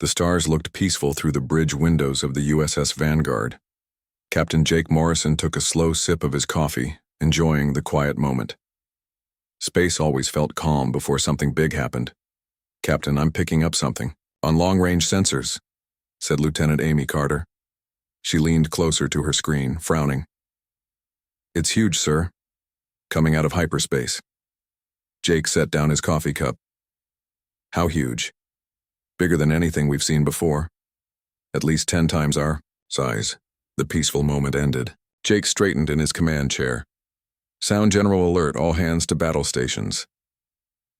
The stars looked peaceful through the bridge windows of the USS Vanguard. Captain Jake Morrison took a slow sip of his coffee, enjoying the quiet moment. Space always felt calm before something big happened. "Captain, I'm picking up something. On long-range sensors," said Lieutenant Amy Carter. She leaned closer to her screen, frowning. "It's huge, sir. Coming out of hyperspace." Jake set down his coffee cup. "How huge?" "Bigger than anything we've seen before. At least 10 times our size." The peaceful moment ended. Jake straightened in his command chair. "Sound general alert, all hands to battle stations."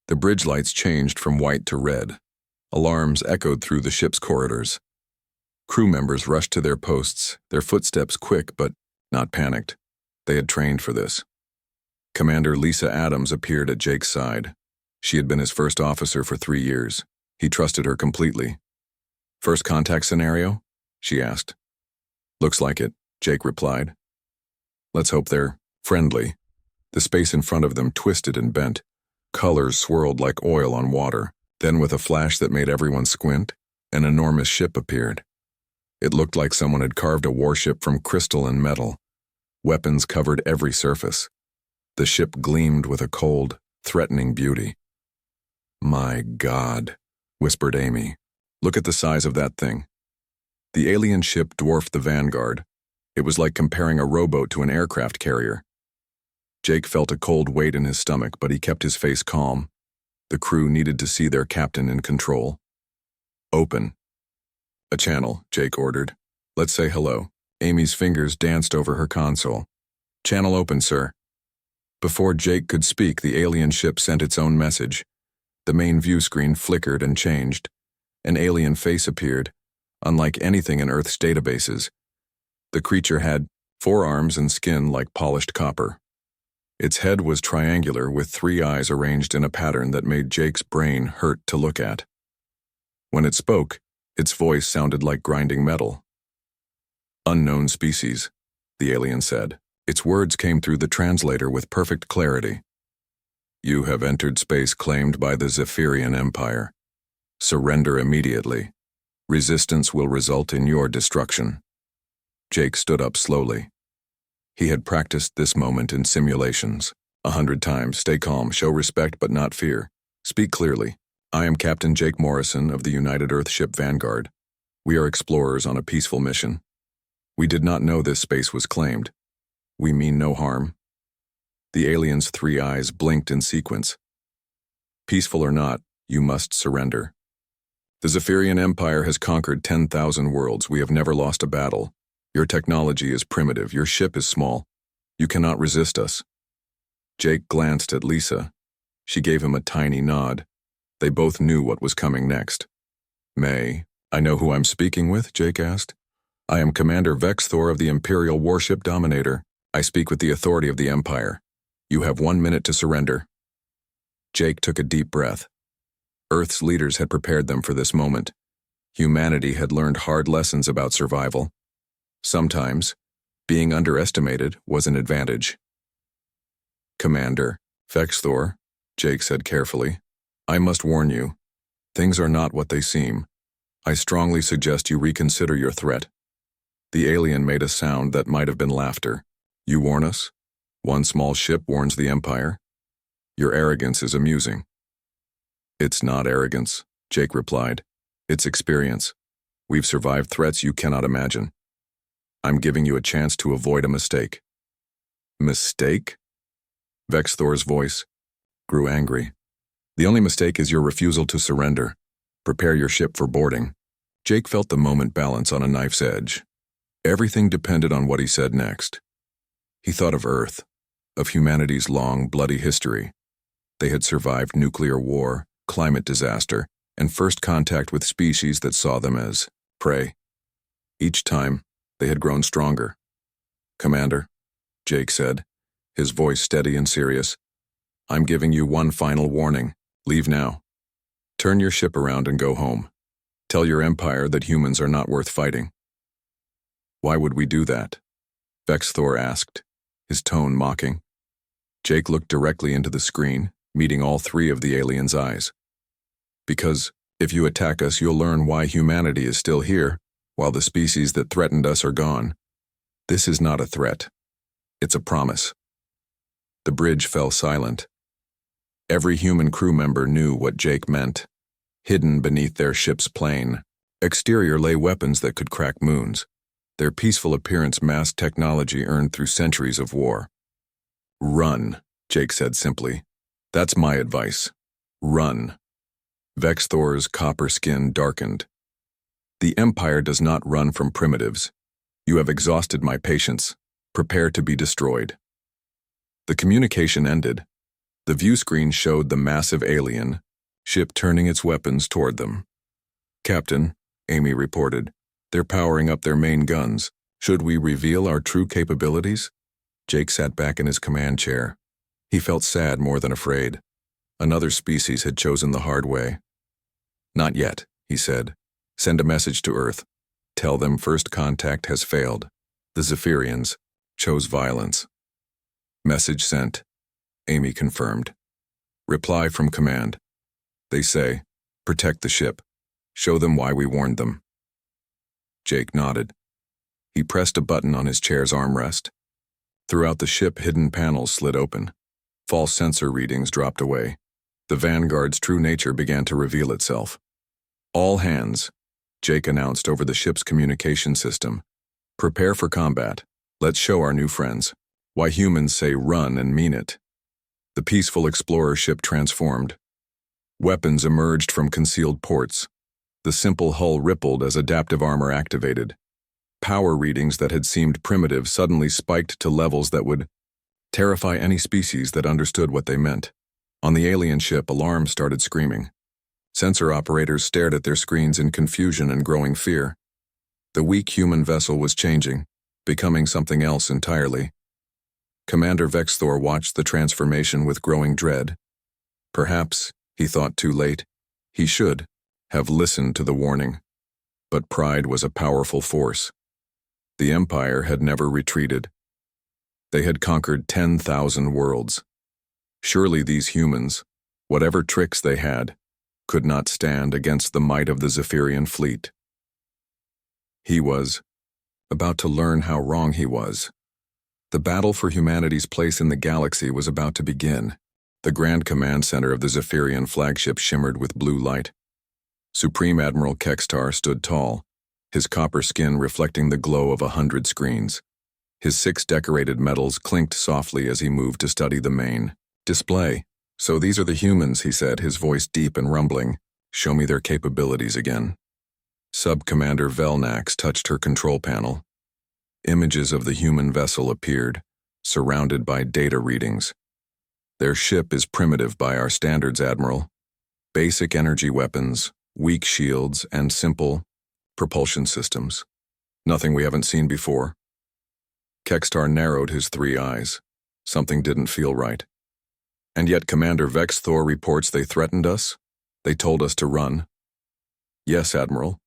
The bridge lights changed from white to red. Alarms echoed through the ship's corridors. Crew members rushed to their posts, their footsteps quick but not panicked. They had trained for this. Commander Lisa Adams appeared at Jake's side. She had been his first officer for 3 years. He trusted her completely. "First contact scenario?" she asked. "Looks like it," Jake replied. "Let's hope they're friendly." The space in front of them twisted and bent. Colors swirled like oil on water. Then, with a flash that made everyone squint, an enormous ship appeared. It looked like someone had carved a warship from crystal and metal. Weapons covered every surface. The ship gleamed with a cold, threatening beauty. "My God," whispered Amy. "Look at the size of that thing." The alien ship dwarfed the Vanguard. It was like comparing a rowboat to an aircraft carrier. Jake felt a cold weight in his stomach, but he kept his face calm. The crew needed to see their captain in control. "Open." "A channel," Jake ordered. "Let's say hello." Amy's fingers danced over her console. "Channel open, sir." Before Jake could speak, the alien ship sent its own message. The main view screen flickered and changed. An alien face appeared, unlike anything in Earth's databases. The creature had 4 arms and skin like polished copper. Its head was triangular with 3 eyes arranged in a pattern that made Jake's brain hurt to look at. When it spoke, its voice sounded like grinding metal. "Unknown species," the alien said. Its words came through the translator with perfect clarity. "You have entered space claimed by the Zephyrian Empire. Surrender immediately. Resistance will result in your destruction." Jake stood up slowly. He had practiced this moment in simulations 100 times. "Stay calm, show respect but not fear. Speak clearly. I am Captain Jake Morrison of the United Earthship Vanguard. We are explorers on a peaceful mission. We did not know this space was claimed. We mean no harm." The alien's 3 eyes blinked in sequence. "Peaceful or not, you must surrender. The Zephyrian Empire has conquered 10,000 worlds. We have never lost a battle. Your technology is primitive. Your ship is small. You cannot resist us." Jake glanced at Lisa. She gave him a tiny nod. They both knew what was coming next. "May I know who I'm speaking with?" Jake asked. "I am Commander Vex Thor of the Imperial Warship Dominator. I speak with the authority of the Empire. You have 1 minute to surrender." Jake took a deep breath. Earth's leaders had prepared them for this moment. Humanity had learned hard lessons about survival. Sometimes, being underestimated was an advantage. "Commander Vex Thor," Jake said carefully, "I must warn you. Things are not what they seem. I strongly suggest you reconsider your threat." The alien made a sound that might have been laughter. "You warn us? One small ship warns the Empire? Your arrogance is amusing." "It's not arrogance," Jake replied. "It's experience. We've survived threats you cannot imagine. I'm giving you a chance to avoid a mistake." "Mistake?" Vex Thor's voice grew angry. "The only mistake is your refusal to surrender. Prepare your ship for boarding." Jake felt the moment balance on a knife's edge. Everything depended on what he said next. He thought of Earth, of humanity's long, bloody history. They had survived nuclear war, climate disaster, and first contact with species that saw them as prey. Each time, they had grown stronger. "Commander," Jake said, his voice steady and serious, "I'm giving you one final warning. Leave now. Turn your ship around and go home. Tell your empire that humans are not worth fighting." "Why would we do that?" Vex Thor asked, his tone mocking. Jake looked directly into the screen, meeting all 3 of the alien's eyes. "Because If you attack us, you'll learn why humanity is still here, while the species that threatened us are gone. This is not a threat. It's a promise. The bridge fell silent. Every human crew member knew what Jake meant. Hidden beneath their ship's plane, exterior lay weapons that could crack moons. Their peaceful appearance masked technology earned through centuries of war. Run, Jake said simply. That's my advice. Run. Vexthor's copper skin darkened. The Empire does not run from primitives. You have exhausted my patience. Prepare to be destroyed. The communication ended. The view screen showed the massive alien ship turning its weapons toward them. Captain, Amy reported, they're powering up their main guns. Should we reveal our true capabilities? Jake sat back in his command chair. He felt sad more than afraid. Another species had chosen the hard way. Not yet, he said. Send a message to Earth. Tell them first contact has failed. The Zephyrians chose violence. Message sent. Amy confirmed. Reply from command. They say, protect the ship. Show them why we warned them. Jake nodded. He pressed a button on his chair's armrest. Throughout the ship, hidden panels slid open. False sensor readings dropped away. The Vanguard's true nature began to reveal itself. All hands, Jake announced over the ship's communication system. Prepare for combat. Let's show our new friends why humans say run and mean it. The peaceful explorer ship transformed. Weapons emerged from concealed ports. The simple hull rippled as adaptive armor activated. Power readings that had seemed primitive suddenly spiked to levels that would terrify any species that understood what they meant. On the alien ship, alarms started screaming. Sensor operators stared at their screens in confusion and growing fear. The weak human vessel was changing, becoming something else entirely. Commander Vexthor watched the transformation with growing dread. Perhaps, he thought too late, he should have listened to the warning. But pride was a powerful force. The Empire had never retreated. They had conquered 10,000 worlds. Surely these humans, whatever tricks they had, could not stand against the might of the Zephyrian fleet. He was about to learn how wrong he was. The battle for humanity's place in the galaxy was about to begin. The Grand Command Center of the Zephyrian flagship shimmered with blue light. Supreme Admiral Kextar stood tall, his copper skin reflecting the glow of 100 screens. His 6 decorated medals clinked softly as he moved to study the main display. So these are the humans, he said, his voice deep and rumbling. Show me their capabilities again. Sub-Commander Velnax touched her control panel. Images of the human vessel appeared, surrounded by data readings. Their ship is primitive by our standards, Admiral. Basic energy weapons, weak shields, and simple propulsion systems. Nothing we haven't seen before. Kextar narrowed his 3 eyes. Something didn't feel right. And yet Commander Vexthor reports they threatened us? They told us to run. Yes, Admiral.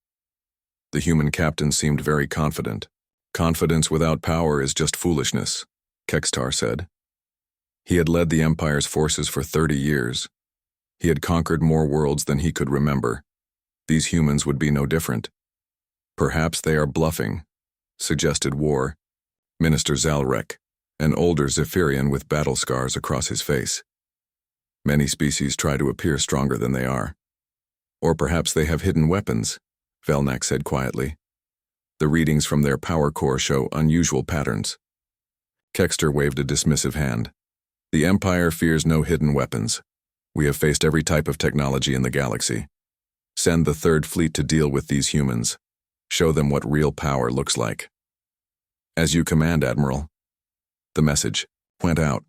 The human captain seemed very confident. Confidence without power is just foolishness, Kextar said. He had led the Empire's forces for 30 years. He had conquered more worlds than he could remember. These humans would be no different. Perhaps they are bluffing, suggested War. Minister Zalrek, an older Zephyrian with battle scars across his face. Many species try to appear stronger than they are. Or perhaps they have hidden weapons, Velnax said quietly. The readings from their power core show unusual patterns. Kexter waved a dismissive hand. The Empire fears no hidden weapons. We have faced every type of technology in the galaxy. Send the Third Fleet to deal with these humans. Show them what real power looks like. As you command, Admiral. The message went out.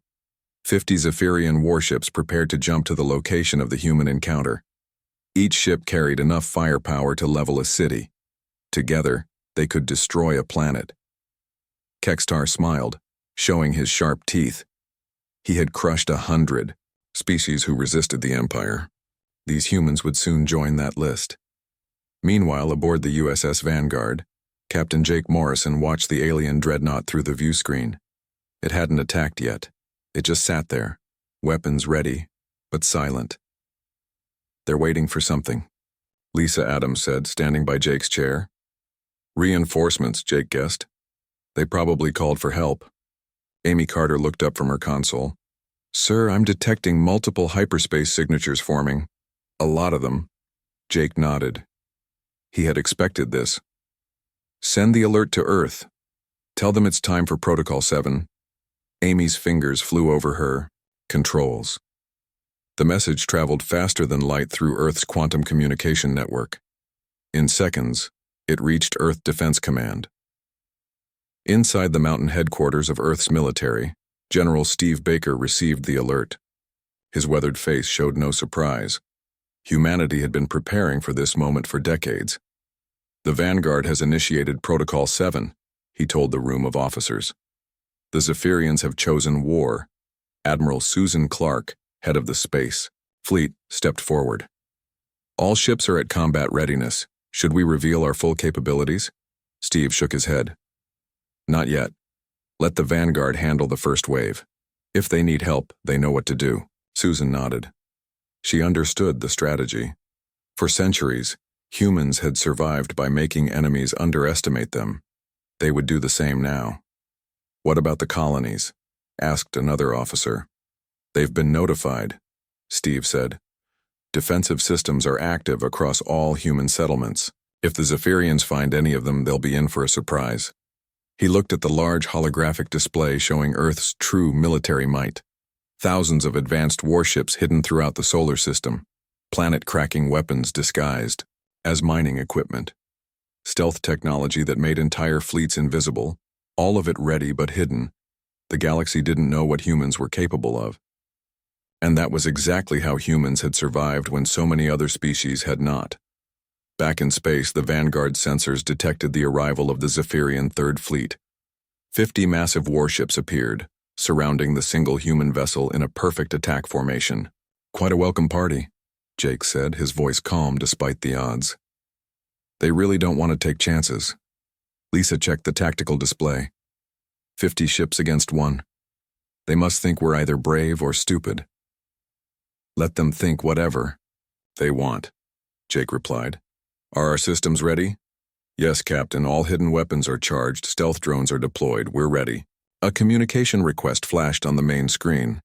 50 Zephyrian warships prepared to jump to the location of the human encounter. Each ship carried enough firepower to level a city. Together, they could destroy a planet. Kextar smiled, showing his sharp teeth. He had crushed 100 species who resisted the Empire. These humans would soon join that list. Meanwhile, aboard the USS Vanguard, Captain Jake Morrison watched the alien dreadnought through the view screen. It hadn't attacked yet. It just sat there, weapons ready, but silent. They're waiting for something, Lisa Adams said, standing by Jake's chair. Reinforcements, Jake guessed. They probably called for help. Amy Carter looked up from her console. Sir, I'm detecting multiple hyperspace signatures forming. A lot of them. Jake nodded. He had expected this. Send the alert to Earth. Tell them it's time for Protocol 7. Amy's fingers flew over her controls. The message traveled faster than light through Earth's quantum communication network. In seconds, it reached Earth Defense Command. Inside the mountain headquarters of Earth's military, General Steve Baker received the alert. His weathered face showed no surprise. Humanity had been preparing for this moment for decades. The Vanguard has initiated Protocol 7, he told the room of officers. The Zephyrians have chosen war. Admiral Susan Clark, head of the space fleet, stepped forward. All ships are at combat readiness. Should we reveal our full capabilities? Steve shook his head. Not yet. Let the Vanguard handle the first wave. If they need help, they know what to do. Susan nodded. She understood the strategy. For centuries, humans had survived by making enemies underestimate them. They would do the same now. What about the colonies? Asked another officer. They've been notified, Steve said. Defensive systems are active across all human settlements. If the Zephyrians find any of them, they'll be in for a surprise. He looked at the large holographic display showing Earth's true military might. Thousands of advanced warships hidden throughout the solar system, planet-cracking weapons disguised as mining equipment, stealth technology that made entire fleets invisible, all of it ready but hidden. The galaxy didn't know what humans were capable of. And that was exactly how humans had survived when so many other species had not. Back in space, the Vanguard sensors detected the arrival of the Zephyrian Third Fleet. 50 massive warships appeared, surrounding the single human vessel in a perfect attack formation. Quite a welcome party, Jake said, his voice calm despite the odds. They really don't want to take chances. Lisa checked the tactical display. 50 ships against one. They must think we're either brave or stupid. Let them think whatever they want, Jake replied. Are our systems ready? Yes, Captain. All hidden weapons are charged. Stealth drones are deployed. We're ready. A communication request flashed on the main screen.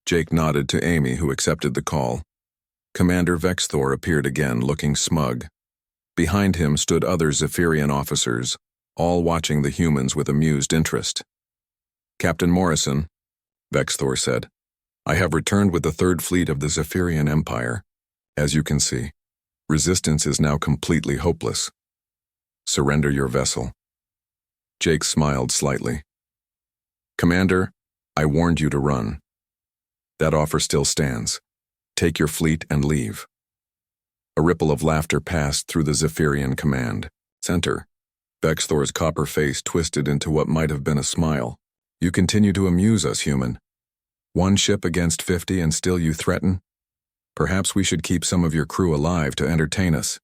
Jake nodded to Amy, who accepted the call. Commander Vexthor appeared again, looking smug. Behind him stood other Zephyrian officers, all watching the humans with amused interest. Captain Morrison, Vexthor said, I have returned with the Third Fleet of the Zephyrian Empire. As you can see, resistance is now completely hopeless. Surrender your vessel. Jake smiled slightly. Commander, I warned you to run. That offer still stands. Take your fleet and leave. A ripple of laughter passed through the Zephyrian command center. Vexthor's copper face twisted into what might have been a smile. You continue to amuse us, human. 1 ship against 50 and still you threaten? Perhaps we should keep some of your crew alive to entertain us.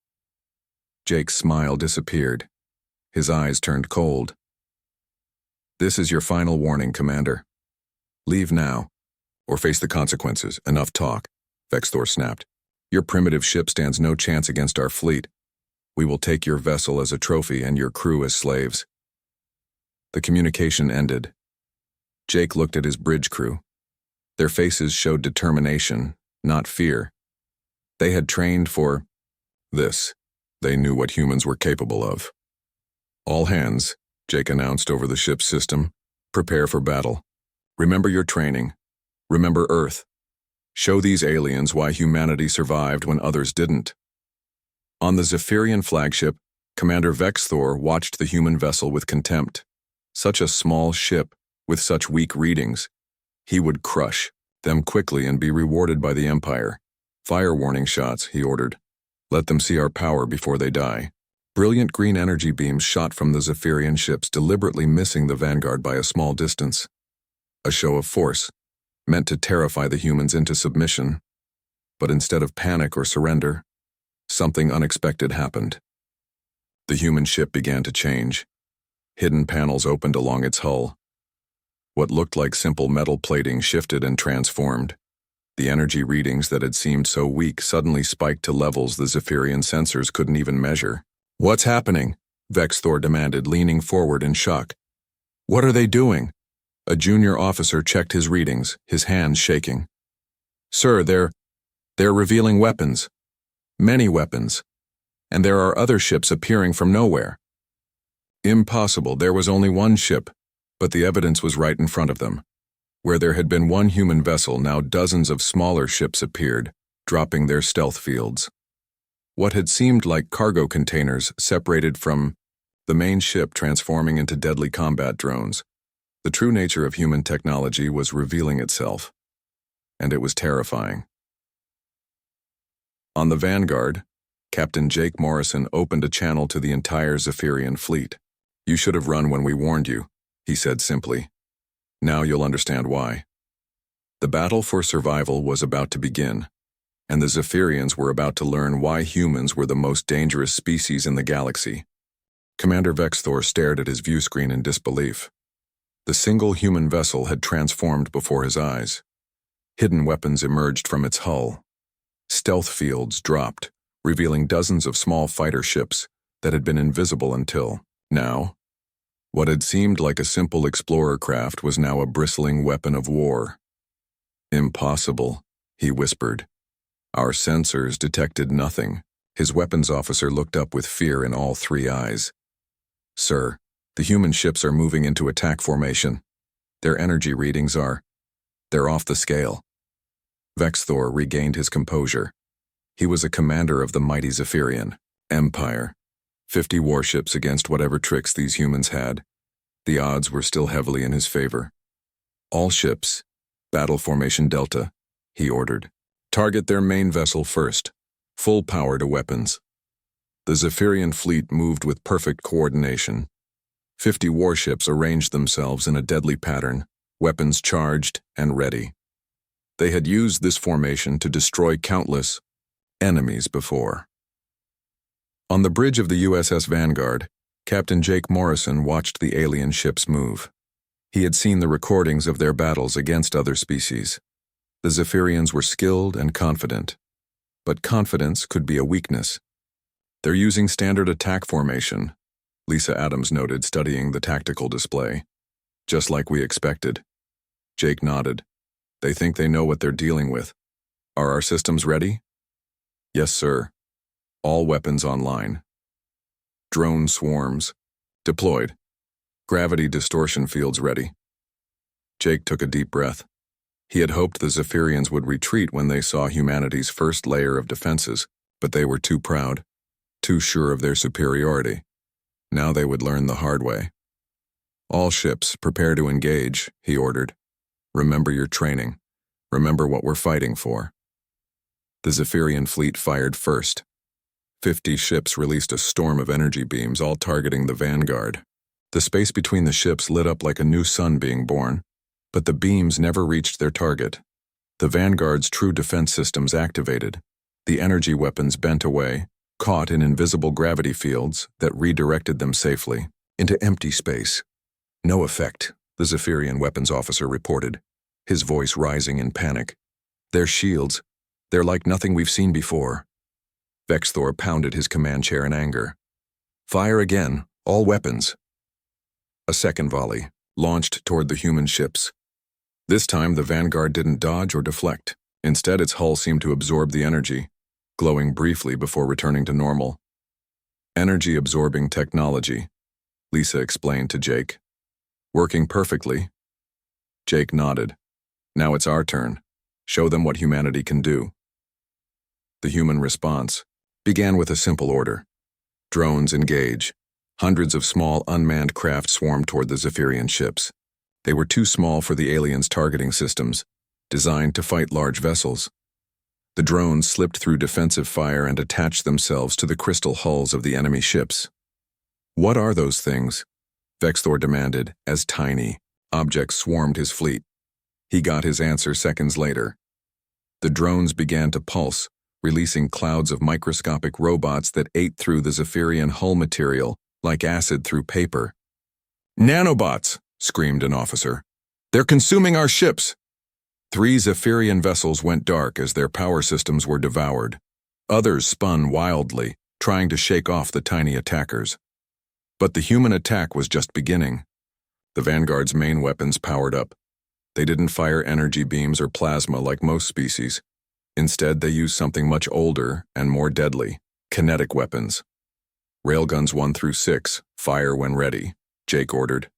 Jake's smile disappeared. His eyes turned cold. This is your final warning, Commander. Leave now, or face the consequences. Enough talk, Vexthor snapped. Your primitive ship stands no chance against our fleet. We will take your vessel as a trophy and your crew as slaves. The communication ended. Jake looked at his bridge crew. Their faces showed determination, not fear. They had trained for this. They knew what humans were capable of. All hands, Jake announced over the ship's system. Prepare for battle. Remember your training. Remember Earth. Show these aliens why humanity survived when others didn't. On the Zephyrian flagship, Commander Vexthor watched the human vessel with contempt. Such a small ship, with such weak readings. He would crush them quickly and be rewarded by the Empire. Fire warning shots, he ordered. Let them see our power before they die. Brilliant green energy beams shot from the Zephyrian ships, deliberately missing the Vanguard by a small distance. A show of force, meant to terrify the humans into submission. But instead of panic or surrender, something unexpected happened. The human ship began to change. Hidden panels opened along its hull. What looked like simple metal plating shifted and transformed. The energy readings that had seemed so weak suddenly spiked to levels the Zephyrian sensors couldn't even measure. "What's happening?" Vexthor demanded, leaning forward in shock. "What are they doing?" A junior officer checked his readings, his hands shaking. "Sir, they're revealing weapons. Many weapons. And there are other ships appearing from nowhere." Impossible. There was only one ship, but the evidence was right in front of them. Where there had been one human vessel, now dozens of smaller ships appeared, dropping their stealth fields. What had seemed like cargo containers separated from the main ship, transforming into deadly combat drones. The true nature of human technology was revealing itself, and it was terrifying. On the Vanguard, Captain Jake Morrison opened a channel to the entire Zephyrian fleet. "You should have run when we warned you," he said simply. "Now you'll understand why." The battle for survival was about to begin, and the Zephyrians were about to learn why humans were the most dangerous species in the galaxy. Commander Vexthor stared at his viewscreen in disbelief. The single human vessel had transformed before his eyes. Hidden weapons emerged from its hull. Stealth fields dropped, revealing dozens of small fighter ships that had been invisible until now. What had seemed like a simple explorer craft was now a bristling weapon of war. "Impossible," he whispered. "Our sensors detected nothing." His weapons officer looked up with fear in all three eyes. "Sir, the human ships are moving into attack formation. Their energy readings they're off the scale." Vexthor regained his composure. He was a commander of the mighty Zephyrian Empire. 50 warships against whatever tricks these humans had. The odds were still heavily in his favor. "All ships, battle formation Delta," he ordered. "Target their main vessel first. Full power to weapons." The Zephyrian fleet moved with perfect coordination. 50 warships arranged themselves in a deadly pattern, weapons charged and ready. They had used this formation to destroy countless enemies before. On the bridge of the USS Vanguard, Captain Jake Morrison watched the alien ships move. He had seen the recordings of their battles against other species. The Zephyrians were skilled and confident, but confidence could be a weakness. "They're using standard attack formation," Lisa Adams noted, studying the tactical display. "Just like we expected." Jake nodded. "They think they know what they're dealing with. Are our systems ready?" "Yes, sir. All weapons online. Drone swarms deployed. Gravity distortion fields ready." Jake took a deep breath. He had hoped the Zephyrians would retreat when they saw humanity's first layer of defenses, but they were too proud, too sure of their superiority. Now they would learn the hard way. "All ships, prepare to engage," he ordered. "Remember your training. Remember what we're fighting for." The Zephyrian fleet fired first. 50 ships released a storm of energy beams, all targeting the Vanguard. The space between the ships lit up like a new sun being born, but the beams never reached their target. The Vanguard's true defense systems activated. The energy weapons bent away, caught in invisible gravity fields that redirected them safely into empty space. "No effect," the Zephyrian weapons officer reported, his voice rising in panic. "Their shields, they're like nothing we've seen before." Vexthor pounded his command chair in anger. "Fire again, all weapons." A second volley, launched toward the human ships. This time the Vanguard didn't dodge or deflect. Instead, its hull seemed to absorb the energy, glowing briefly before returning to normal. "Energy-absorbing technology," Lisa explained to Jake. "Working perfectly." Jake nodded. "Now it's our turn. Show them what humanity can do." The human response began with a simple order. "Drones engage." Hundreds of small, unmanned craft swarmed toward the Zephyrian ships. They were too small for the aliens' targeting systems, designed to fight large vessels. The drones slipped through defensive fire and attached themselves to the crystal hulls of the enemy ships. "What are those things?" Vexthor demanded, as tiny objects swarmed his fleet. He got his answer seconds later. The drones began to pulse, releasing clouds of microscopic robots that ate through the Zephyrian hull material like acid through paper. "Nanobots!" screamed an officer. "They're consuming our ships!" 3 Zephyrian vessels went dark as their power systems were devoured. Others spun wildly, trying to shake off the tiny attackers. But the human attack was just beginning. The Vanguard's main weapons powered up. They didn't fire energy beams or plasma like most species. Instead, they used something much older and more deadly: kinetic weapons. Railguns 1 through 6, fire when ready, Jake ordered.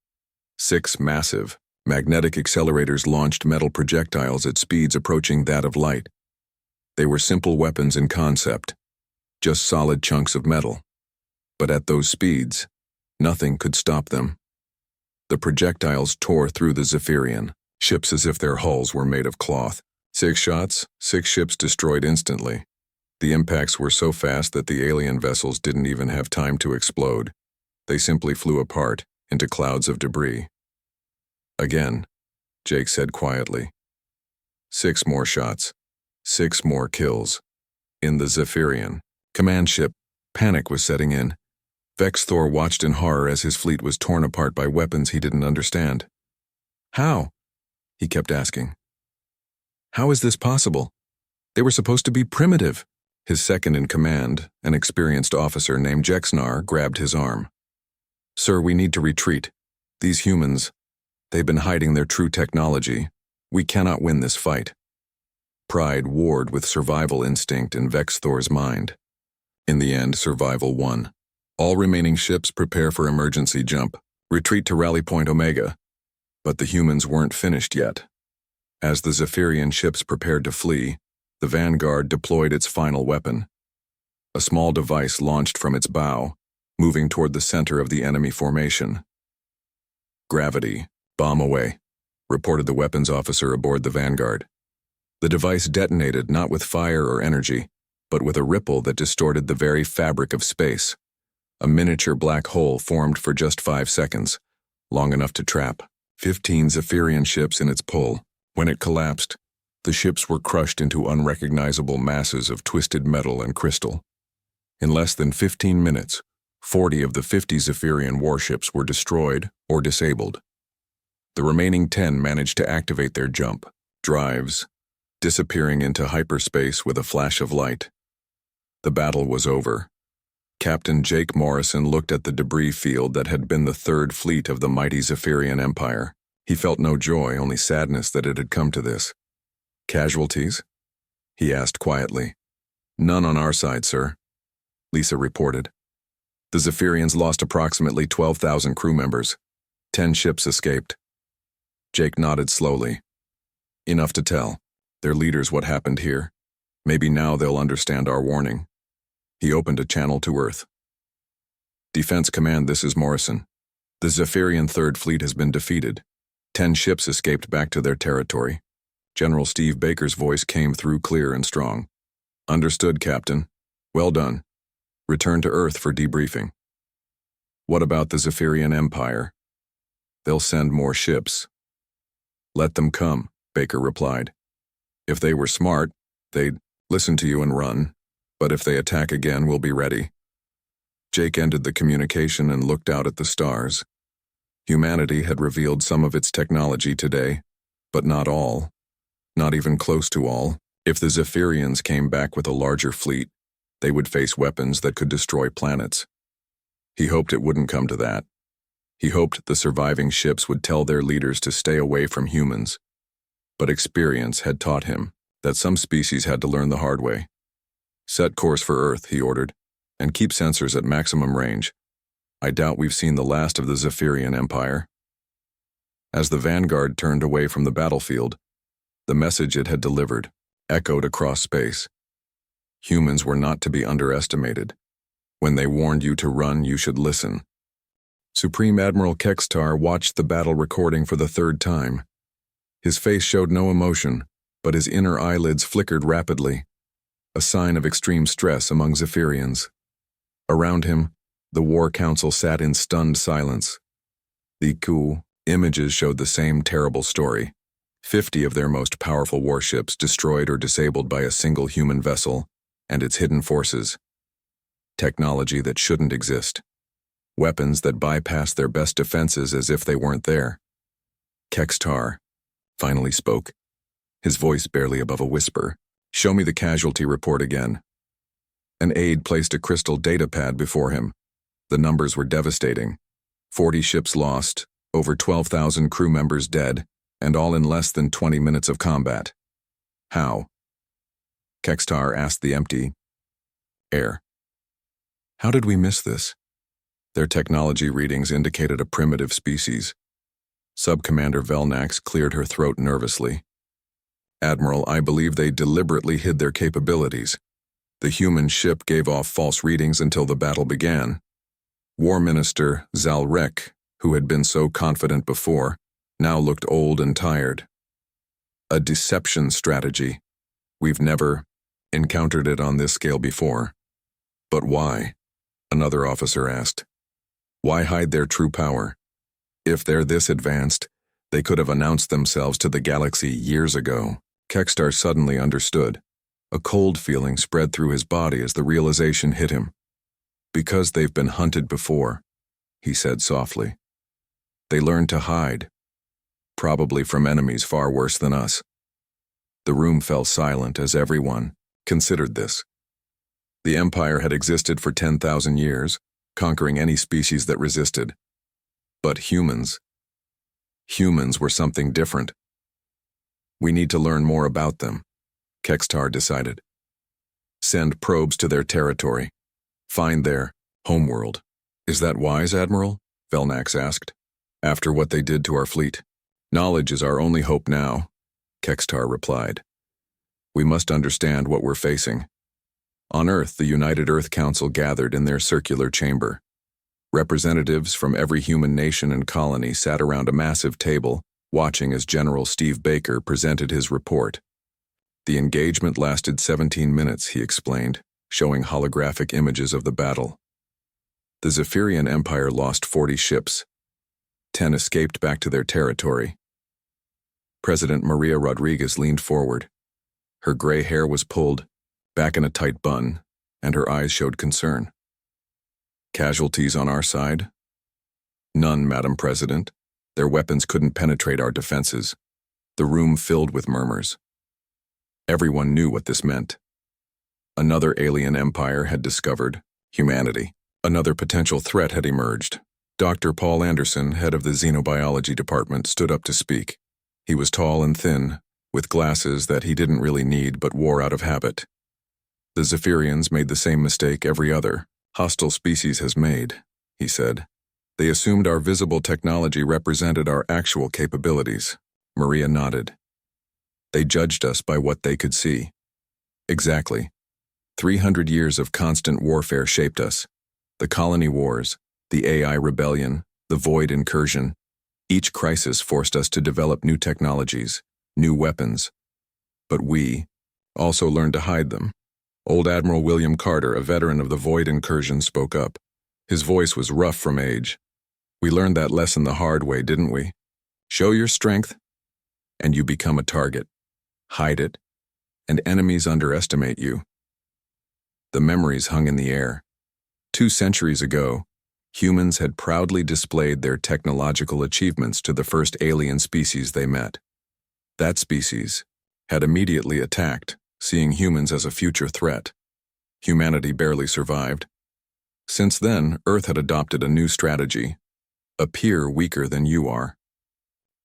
6 massive, magnetic accelerators launched metal projectiles at speeds approaching that of light. They were simple weapons in concept, just solid chunks of metal. But at those speeds, nothing could stop them. The projectiles tore through the Zephyrian ships as if their hulls were made of cloth. 6 shots, 6 ships destroyed instantly. The impacts were so fast that the alien vessels didn't even have time to explode. They simply flew apart into clouds of debris. Again, Jake said quietly. 6 more shots, 6 more kills. In the Zephyrian command ship, panic was setting in. Vex Thor watched in horror as his fleet was torn apart by weapons he didn't understand. How? He kept asking. How is this possible? They were supposed to be primitive. His second in command, an experienced officer named Jexnar, grabbed his arm. Sir, we need to retreat. These humans, they've been hiding their true technology. We cannot win this fight. Pride warred with survival instinct in Vex Thor's mind. In the end, survival won. All remaining ships prepare for emergency jump. Retreat to Rally Point Omega. But the humans weren't finished yet. As the Zephyrian ships prepared to flee, the Vanguard deployed its final weapon. A small device launched from its bow, moving toward the center of the enemy formation. Gravity, bomb away, reported the weapons officer aboard the Vanguard. The device detonated not with fire or energy, but with a ripple that distorted the very fabric of space. A miniature black hole formed for just 5 seconds, long enough to trap 15 Zephyrian ships in its pull. When it collapsed, the ships were crushed into unrecognizable masses of twisted metal and crystal. In less than 15 minutes, 40 of the 50 Zephyrian warships were destroyed or disabled. The remaining 10 managed to activate their jump drives, disappearing into hyperspace with a flash of light. The battle was over. Captain Jake Morrison looked at the debris field that had been the third fleet of the mighty Zephyrian Empire. He felt no joy, only sadness that it had come to this. Casualties? He asked quietly. None on our side, sir, Lisa reported. The Zephyrians lost approximately 12,000 crew members. 10 ships escaped. Jake nodded slowly. Enough to tell their leaders what happened here. Maybe now they'll understand our warning. He opened a channel to Earth. Defense Command, this is Morrison. The Zephyrian Third Fleet has been defeated. 10 ships escaped back to their territory. General Steve Baker's voice came through clear and strong. Understood, Captain. Well done. Return to Earth for debriefing. What about the Zephyrian Empire? They'll send more ships. Let them come, Baker replied. If they were smart, they'd listen to you and run. But if they attack again, we'll be ready. Jake ended the communication and looked out at the stars. Humanity had revealed some of its technology today, but not all. Not even close to all. If the Zephyrians came back with a larger fleet, they would face weapons that could destroy planets. He hoped it wouldn't come to that. He hoped the surviving ships would tell their leaders to stay away from humans. But experience had taught him that some species had to learn the hard way. Set course for Earth, he ordered, and keep sensors at maximum range. I doubt we've seen the last of the Zephyrian Empire. As the Vanguard turned away from the battlefield, the message it had delivered echoed across space. Humans were not to be underestimated. When they warned you to run, you should listen. Supreme Admiral Kextar watched the battle recording for the third time. His face showed no emotion, but his inner eyelids flickered rapidly, a sign of extreme stress among Zephyrians. Around him, the War Council sat in stunned silence. The images showed the same terrible story. 50 of their most powerful warships destroyed or disabled by a single human vessel and its hidden forces. Technology that shouldn't exist. Weapons that bypassed their best defenses as if they weren't there. Kextar finally spoke. his voice barely above a whisper. "Show me the casualty report again." An aide placed a crystal data pad before him. The numbers were devastating. 40 ships lost, over 12,000 crew members dead, and all in less than 20 minutes of combat. How? Kextar asked the empty air. How did we miss this? Their technology readings indicated a primitive species. Sub-Commander Velnax cleared her throat nervously. "Admiral, I believe they deliberately hid their capabilities. The human ship gave off false readings until the battle began. War Minister Zalrek, who had been so confident before, now looked old and tired. A deception strategy. We've never encountered it on this scale before." "But why?" another officer asked. "Why hide their true power? If they're this advanced, they could have announced themselves to the galaxy years ago." Kextar suddenly understood. A cold feeling spread through his body as the realization hit him. "Because they've been hunted before," he said softly. "They learned to hide. Probably from enemies far worse than us." The room fell silent as everyone considered this. The Empire had existed for 10,000 years, conquering any species that resisted. But humans were something different. "We need to learn more about them," Kextar decided. "Send probes to their territory. Find their homeworld." "Is that wise, Admiral?" Velnax asked. "After what they did to our fleet?" "Knowledge is our only hope now," Kextar replied. "We must understand what we're facing." On Earth, the United Earth Council gathered in their circular chamber. Representatives from every human nation and colony sat around a massive table, watching as General Steve Baker presented his report. The engagement lasted 17 minutes, he explained, showing holographic images of the battle. The Zephyrian Empire lost 40 ships. 10 escaped back to their territory. President Maria Rodriguez leaned forward. Her gray hair was pulled back in a tight bun, and her eyes showed concern. "Casualties on our side?" "None, Madam President. Their weapons couldn't penetrate our defenses." The room filled with murmurs. Everyone knew what this meant. Another alien empire had discovered humanity. Another potential threat had emerged. Dr. Paul Anderson, head of the Xenobiology Department, stood up to speak. He was tall and thin, with glasses that he didn't really need but wore out of habit. "The Zephyrians made the same mistake every other hostile species has made," he said. "They assumed our visible technology represented our actual capabilities." Maria nodded. "They judged us by what they could see." "Exactly. 300 years of constant warfare shaped us. The colony wars, the AI rebellion, the Void incursion. Each crisis forced us to develop new technologies, new weapons. But we also learned to hide them." Old Admiral William Carter, a veteran of the Void incursion, spoke up. His voice was rough from age. "We learned that lesson the hard way, didn't we? Show your strength, and you become a target. Hide it, and enemies underestimate you." The memories hung in the air. 2 centuries ago, humans had proudly displayed their technological achievements to the first alien species they met. That species had immediately attacked, seeing humans as a future threat. Humanity barely survived. Since then, Earth had adopted a new strategy: appear weaker than you are.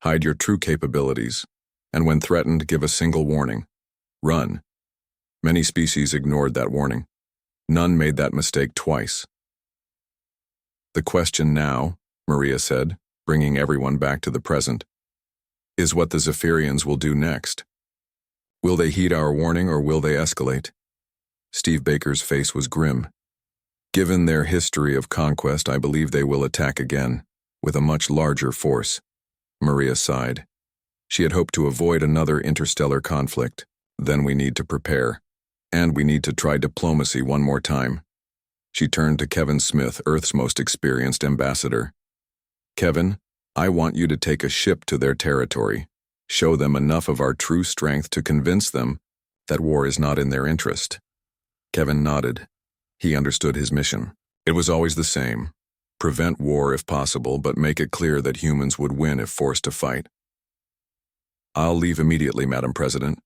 Hide your true capabilities, and when threatened, give a single warning: run. Many species ignored that warning. None made that mistake twice. "The question now," Maria said, bringing everyone back to the present, "is what the Zephyrians will do next. Will they heed our warning or will they escalate?" Steve Baker's face was grim. "Given their history of conquest, I believe they will attack again, with a much larger force." Maria sighed. She had hoped to avoid another interstellar conflict. "Then we need to prepare. And we need to try diplomacy one more time." She turned to Kevin Smith, Earth's most experienced ambassador. "Kevin, I want you to take a ship to their territory. Show them enough of our true strength to convince them that war is not in their interest." Kevin nodded. He understood his mission. It was always the same: prevent war if possible, but make it clear that humans would win if forced to fight. I'll leave immediately, Madam President.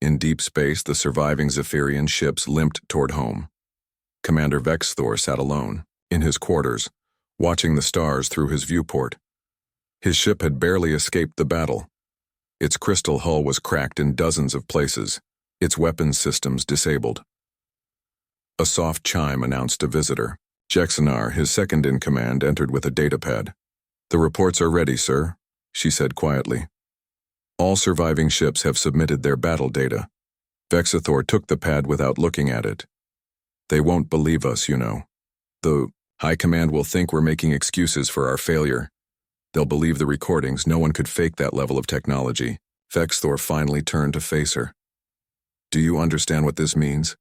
In deep space, the surviving Zephyrian ships limped toward home. Commander Vexthor sat alone, in his quarters, watching the stars through his viewport. His ship had barely escaped the battle. Its crystal hull was cracked in dozens of places, its weapons systems disabled. A soft chime announced a visitor. Jexanar, his second-in-command, entered with a datapad. "The reports are ready, sir," she said quietly. "All surviving ships have submitted their battle data." Vexathor took the pad without looking at it. "They won't believe us, you know. The High Command will think we're making excuses for our failure. They'll believe the recordings. No one could fake that level of technology." Vexthor finally turned to face her. "Do you understand what this means?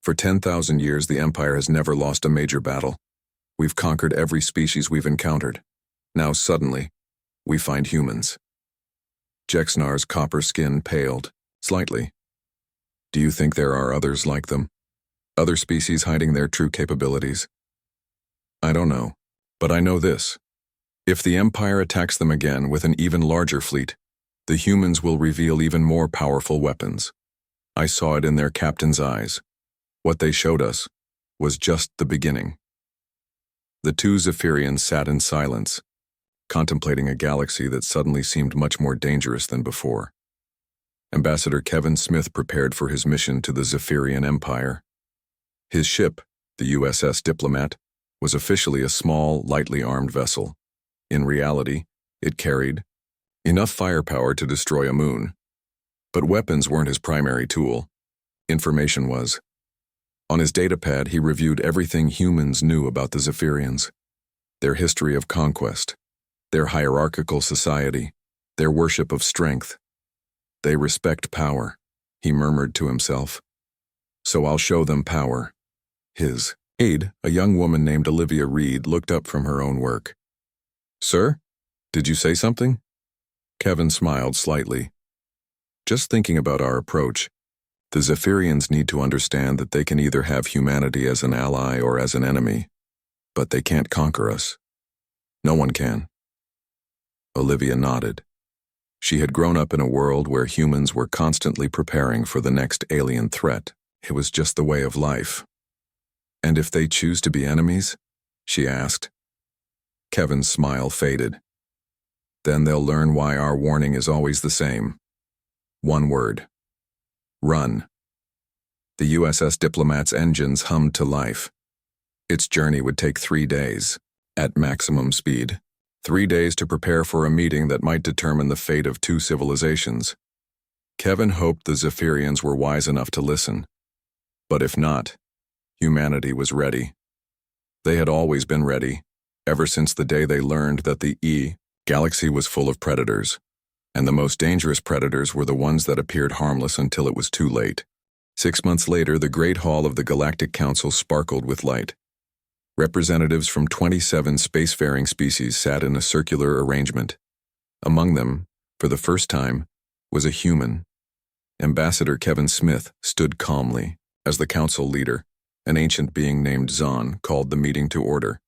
For 10,000 years, the Empire has never lost a major battle. We've conquered every species we've encountered. Now suddenly, we find humans." Jexnar's copper skin paled, slightly. "Do you think there are others like them? Other species hiding their true capabilities?" "I don't know, but I know this. If the Empire attacks them again with an even larger fleet, the humans will reveal even more powerful weapons. I saw it in their captain's eyes. What they showed us was just the beginning." The two Zephyrians sat in silence, contemplating a galaxy that suddenly seemed much more dangerous than before. Ambassador Kevin Smith prepared for his mission to the Zephyrian Empire. His ship, the USS Diplomat, was officially a small, lightly armed vessel. In reality, it carried enough firepower to destroy a moon. But weapons weren't his primary tool. Information was. On his datapad, he reviewed everything humans knew about the Zephyrians: their history of conquest, their hierarchical society, their worship of strength. "They respect power," he murmured to himself. "So I'll show them power." His aide, a young woman named Olivia Reed, looked up from her own work. "Sir, did you say something?" Kevin smiled slightly. "Just thinking about our approach. The Zephyrians need to understand that they can either have humanity as an ally or as an enemy, but they can't conquer us. No one can." Olivia nodded. She had grown up in a world where humans were constantly preparing for the next alien threat. It was just the way of life. "And if they choose to be enemies?" she asked. Kevin's smile faded. "Then they'll learn why our warning is always the same. One word. Run." The USS Diplomat's engines hummed to life. Its journey would take 3 days, at maximum speed. 3 days to prepare for a meeting that might determine the fate of 2 civilizations. Kevin hoped the Zephyrians were wise enough to listen. But if not, humanity was ready. They had always been ready, ever since the day they learned that the galaxy was full of predators. And the most dangerous predators were the ones that appeared harmless until it was too late. 6 months later, the Great Hall of the Galactic Council sparkled with light. Representatives from 27 spacefaring species sat in a circular arrangement. Among them, for the first time, was a human. Ambassador Kevin Smith stood calmly as the council leader. An ancient being named Zahn called the meeting to order.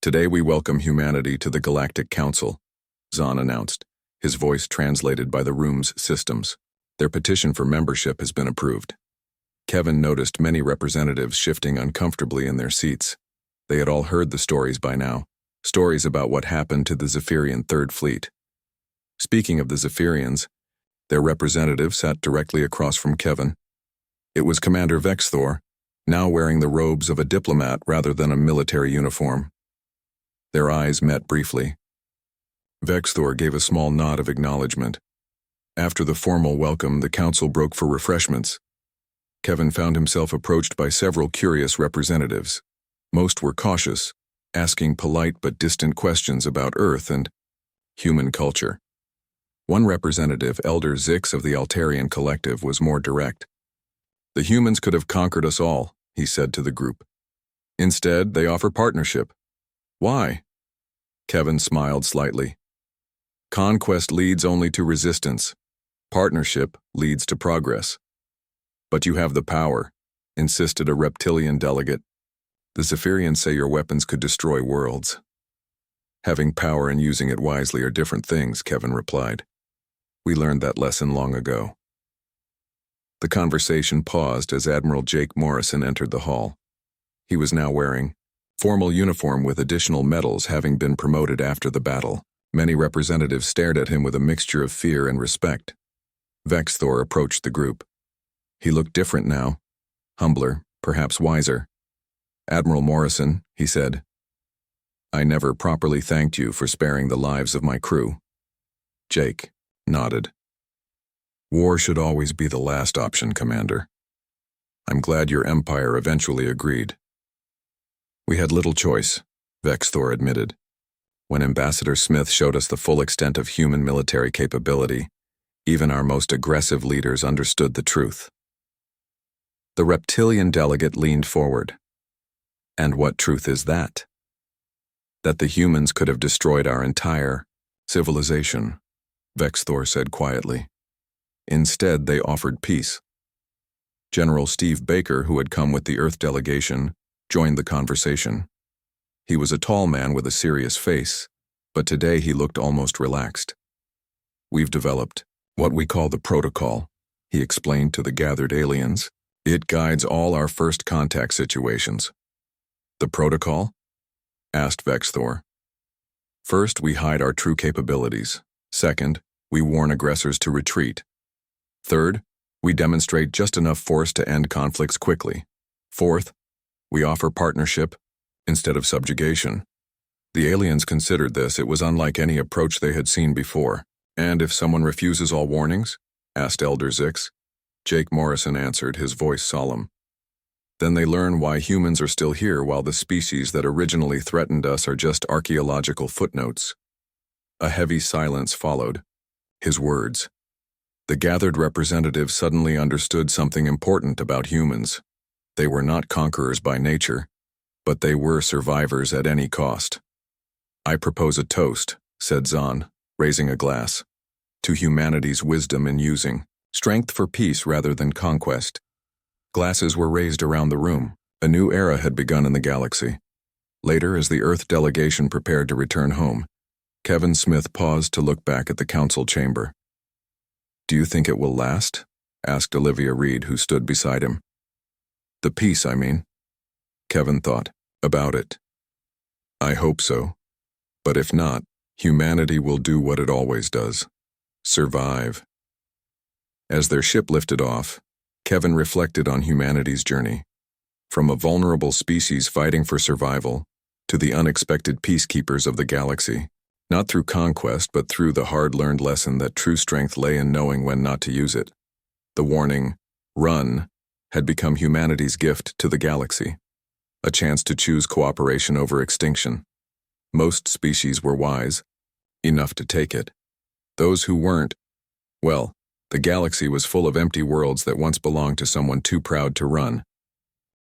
"Today we welcome humanity to the Galactic Council," Zahn announced, his voice translated by the room's systems. "Their petition for membership has been approved." Kevin noticed many representatives shifting uncomfortably in their seats. They had all heard the stories by now, stories about what happened to the Zephyrian Third Fleet. Speaking of the Zephyrians, their representative sat directly across from Kevin. It was Commander Vexthor, now wearing the robes of a diplomat rather than a military uniform. Their eyes met briefly. Vexthor gave a small nod of acknowledgement. After the formal welcome, the council broke for refreshments. Kevin found himself approached by several curious representatives. Most were cautious, asking polite but distant questions about Earth and human culture. One representative, Elder Zix of the Altarian Collective, was more direct. "The humans could have conquered us all," he said to the group. "Instead, they offer partnership. Why?" Kevin smiled slightly. "Conquest leads only to resistance. Partnership leads to progress." "But you have the power," insisted a reptilian delegate. "The Zephyrians say your weapons could destroy worlds." "Having power and using it wisely are different things," Kevin replied. We learned that lesson long ago. The conversation paused as Admiral Jake Morrison entered the hall. He was now wearing formal uniform with additional medals, having been promoted after the battle. Many representatives stared at him with a mixture of fear and respect. Vexthor approached the group. He looked different now, humbler, perhaps wiser. "Admiral Morrison," he said, "I never properly thanked you for sparing the lives of my crew." Jake nodded. "War should always be the last option, Commander. I'm glad your empire eventually agreed." "We had little choice," Vexthor admitted. "When Ambassador Smith showed us the full extent of human military capability, even our most aggressive leaders understood the truth." The reptilian delegate leaned forward. "And what truth is that?" "That the humans could have destroyed our entire civilization," Vexthor said quietly. "Instead, they offered peace." General Steve Baker, who had come with the Earth delegation, joined the conversation. He was a tall man with a serious face, but today he looked almost relaxed. "We've developed what we call the protocol," he explained to the gathered aliens. "It guides all our first contact situations." "The protocol?" asked Vexthor. "First, we hide our true capabilities. Second, we warn aggressors to retreat. Third, we demonstrate just enough force to end conflicts quickly. Fourth, we offer partnership instead of subjugation." The aliens considered this. It was unlike any approach they had seen before. "And if someone refuses all warnings?" asked Elder Zix. Jake Morrison answered, his voice solemn. "Then they learn why humans are still here while the species that originally threatened us are just archaeological footnotes." A heavy silence followed. His words. The gathered representatives suddenly understood something important about humans. They were not conquerors by nature, but they were survivors at any cost. "I propose a toast," said Zahn, raising a glass, "to humanity's wisdom in using strength for peace rather than conquest." Glasses were raised around the room. A new era had begun in the galaxy. Later, as the Earth delegation prepared to return home, Kevin Smith paused to look back at the council chamber. "Do you think it will last?" asked Olivia Reed, who stood beside him. "The peace, I mean." Kevin thought about it. "I hope so. But if not, humanity will do what it always does. Survive." As their ship lifted off, Kevin reflected on humanity's journey. From a vulnerable species fighting for survival, to the unexpected peacekeepers of the galaxy. Not through conquest, but through the hard-learned lesson that true strength lay in knowing when not to use it. The warning, "Run," had become humanity's gift to the galaxy. A chance to choose cooperation over extinction. Most species were wise, enough to take it. Those who weren't, well, the galaxy was full of empty worlds that once belonged to someone too proud to run.